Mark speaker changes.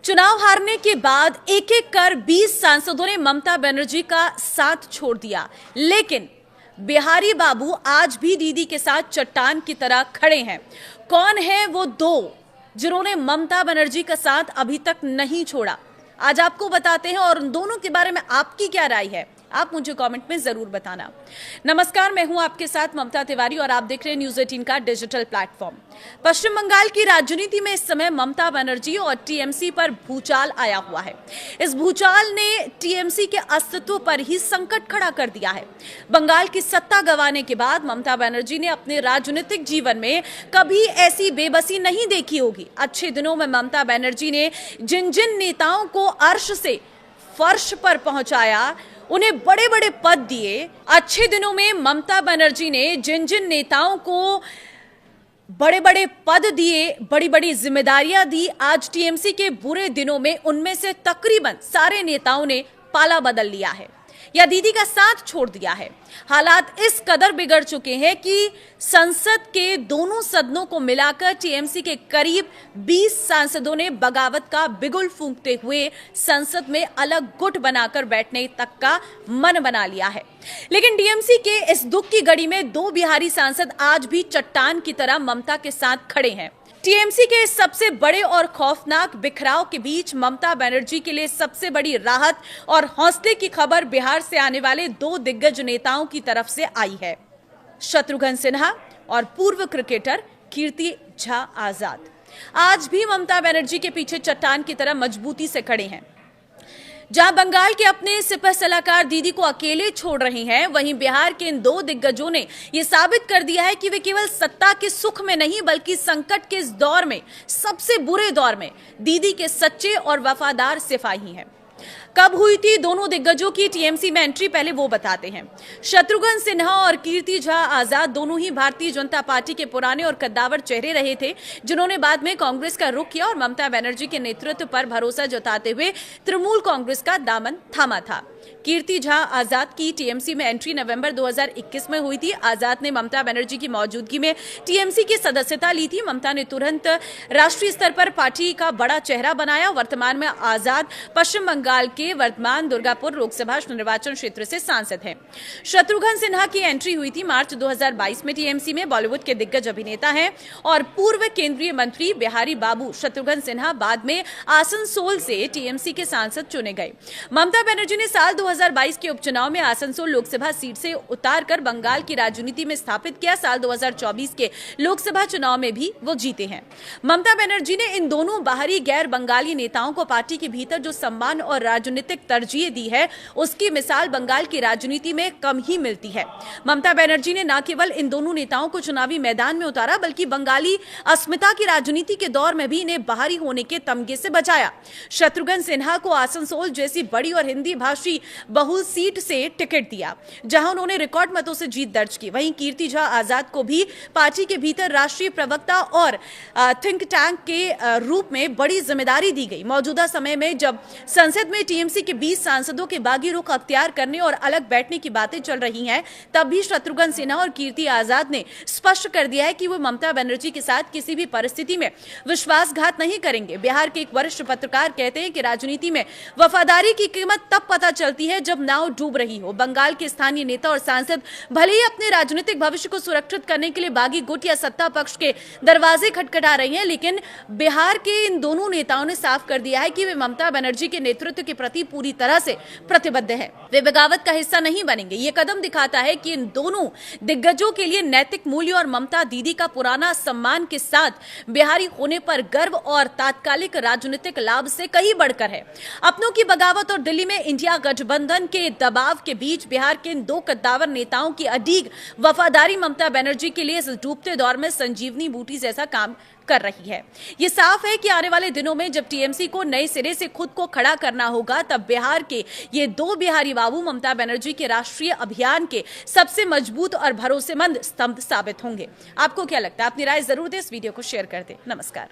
Speaker 1: चुनाव हारने के बाद एक एक कर 20 सांसदों ने ममता बनर्जी का साथ छोड़ दिया, लेकिन बिहारी बाबू आज भी दीदी के साथ चट्टान की तरह खड़े हैं। कौन है वो दो जिन्होंने ममता बनर्जी का साथ अभी तक नहीं छोड़ा, आज आपको बताते हैं और उन दोनों के बारे में आपकी क्या राय है, आप मुझे कमेंट में जरूर बताना। नमस्कार, मैं हूं आपके साथ ममता तिवारी और आप देख रहे हैं न्यूज़ 18 का डिजिटल प्लेटफॉर्म। पश्चिम बंगाल की राजनीति में इस समय ममता बनर्जी और टीएमसी पर भूचाल आया हुआ है। इस भूचाल ने टीएमसी के अस्तित्व पर ही संकट खड़ा कर दिया है। बंगाल की सत्ता गंवाने के बाद ममता बनर्जी ने अपने राजनीतिक जीवन में कभी ऐसी बेबसी नहीं देखी होगी। अच्छे दिनों में ममता बनर्जी ने जिन जिन नेताओं को अर्श से फर्श पर पहुंचाया, उन्हें बड़े बड़े पद दिए। अच्छे दिनों में ममता बनर्जी ने जिन जिन नेताओं को बड़े बड़े पद दिए, बड़ी बड़ी जिम्मेदारियां दी, आज टीएमसी के बुरे दिनों में उनमें से तकरीबन सारे नेताओं ने पाला बदल लिया है या दीदी का साथ छोड़ दिया है। हालात इस कदर बिगड़ चुके हैं कि संसद के दोनों सदनों को मिलाकर टीएमसी के करीब 20 सांसदों ने बगावत का बिगुल फूंकते हुए संसद में अलग गुट बनाकर बैठने तक का मन बना लिया है। लेकिन टीएमसी के इस दुख की घड़ी में दो बिहारी सांसद आज भी चट्टान की तरह ममता के साथ खड़े हैं। टीएमसी के सबसे बड़े और खौफनाक बिखराव के बीच ममता बनर्जी के लिए सबसे बड़ी राहत और हौसले की खबर बिहार से आने वाले दो दिग्गज नेताओं की तरफ से आई है, शत्रुघ्न सिन्हा और पूर्व क्रिकेटर कीर्ति झा आजाद। आज भी ममता बनर्जी के पीछे चट्टान की तरह मजबूती से खड़े हैं। जहां बंगाल के अपने सिपह सलाहकार दीदी को अकेले छोड़ रहे हैं, वहीं बिहार के इन दो दिग्गजों ने यह साबित कर दिया है कि वे केवल सत्ता के सुख में नहीं बल्कि संकट के इस दौर में, सबसे बुरे दौर में दीदी के सच्चे और वफादार सिपाही हैं। कब हुई थी दोनों दिग्गजों की टीएमसी में एंट्री, पहले वो बताते हैं। शत्रुघ्न सिन्हा और कीर्ति झा आजाद दोनों ही भारतीय जनता पार्टी के पुराने और कद्दावर चेहरे रहे थे, जिन्होंने बाद में कांग्रेस का रुख किया और ममता बनर्जी के नेतृत्व पर भरोसा जताते हुए तृणमूल कांग्रेस का दामन थामा था। कीर्ति झा आजाद की टीएमसी में एंट्री नवंबर 2021 में हुई थी। आजाद ने ममता बनर्जी की मौजूदगी में टीएमसी की सदस्यता ली थी। ममता ने तुरंत राष्ट्रीय स्तर पर पार्टी का बड़ा चेहरा बनाया। वर्तमान में आजाद पश्चिम बंगाल के वर्धमान दुर्गापुर लोकसभा निर्वाचन क्षेत्र से सांसद हैं। शत्रुघ्न सिन्हा की एंट्री हुई थी मार्च 2022 में टीएमसी में। बॉलीवुड के दिग्गज अभिनेता हैं और पूर्व केंद्रीय मंत्री बिहारी बाबू शत्रुघ्न सिन्हा बाद में आसनसोल से टीएमसी के सांसद चुने गए। ममता बनर्जी ने साल 2022 के उपचुनाव में आसनसोल लोकसभा सीट से उतारकर बंगाल की राजनीति में स्थापित किया। साल 2024 के लोकसभा चुनाव में भी वो जीते हैं। ममता बनर्जी ने इन दोनों बाहरी गैर बंगाली नेताओं को पार्टी के भीतर जो सम्मान और राजनीतिक तरजीह दी है, उसकी मिसाल बंगाल की राजनीति में कम ही मिलती है। ममता बनर्जी ने न केवल इन दोनों नेताओं को चुनावी मैदान में उतारा, बल्कि बंगाली अस्मिता की राजनीति के दौर में भी इन्हें बाहरी होने के तमगे से बचाया। शत्रुघ्न सिन्हा को आसनसोल जैसी बड़ी और हिंदी भाषी बहुल सीट से टिकट दिया, जहां उन्होंने रिकॉर्ड मतों से जीत दर्ज की। वहीं कीर्ति झा आजाद को भी पार्टी के भीतर राष्ट्रीय प्रवक्ता और थिंक टैंक के रूप में बड़ी जिम्मेदारी दी गई। मौजूदा समय में जब संसद में टीएमसी के 20 सांसदों के बागी रुख अख्तियार करने और अलग बैठने की बातें चल रही हैं, तब भी शत्रुघ्न सिन्हा और कीर्ति आजाद ने स्पष्ट कर दिया है कि वो ममता बनर्जी के साथ किसी भी परिस्थिति में विश्वासघात नहीं करेंगे। बिहार के एक वरिष्ठ पत्रकार कहते हैं कि राजनीति में वफादारी की कीमत तब पता चलती है जब नाव डूब रही हो। बंगाल के स्थानीय नेता और सांसद भले ही अपने राजनीतिक भविष्य को सुरक्षित करने के लिए बागी गुट या सत्ता पक्ष के दरवाजे खटखटा रहे हैं, लेकिन बिहार के इन दोनों नेताओं ने साफ कर दिया है कि वे ममता बनर्जी के नेतृत्व के प्रति पूरी तरह से प्रतिबद्ध है। वे बगावत का हिस्सा नहीं बनेंगे। ये कदम दिखाता है कि इन दोनों दिग्गजों के लिए नैतिक मूल्य और ममता दीदी का पुराना सम्मान के साथ बिहारी होने पर गर्व और तात्कालिक राजनीतिक लाभ से कहीं बढ़कर है। अपनों की बगावत और दिल्ली में इंडिया गठबंधन के दबाव के बीच बिहार के इन दो कद्दावर नेताओं की अडीग वफादारी ममता बनर्जी के लिए इस डूबते दौर में संजीवनी बूटी जैसा काम कर रही है। ये साफ है कि आने वाले दिनों में जब टीएमसी को नए सिरे से खुद को खड़ा करना होगा, तब बिहार के ये दो बिहारी बाबू ममता बनर्जी के राष्ट्रीय अभियान के सबसे मजबूत और भरोसेमंद स्तंभ साबित होंगे। आपको क्या लगता है? अपनी राय जरूर दें, इस वीडियो को शेयर कर दें। नमस्कार।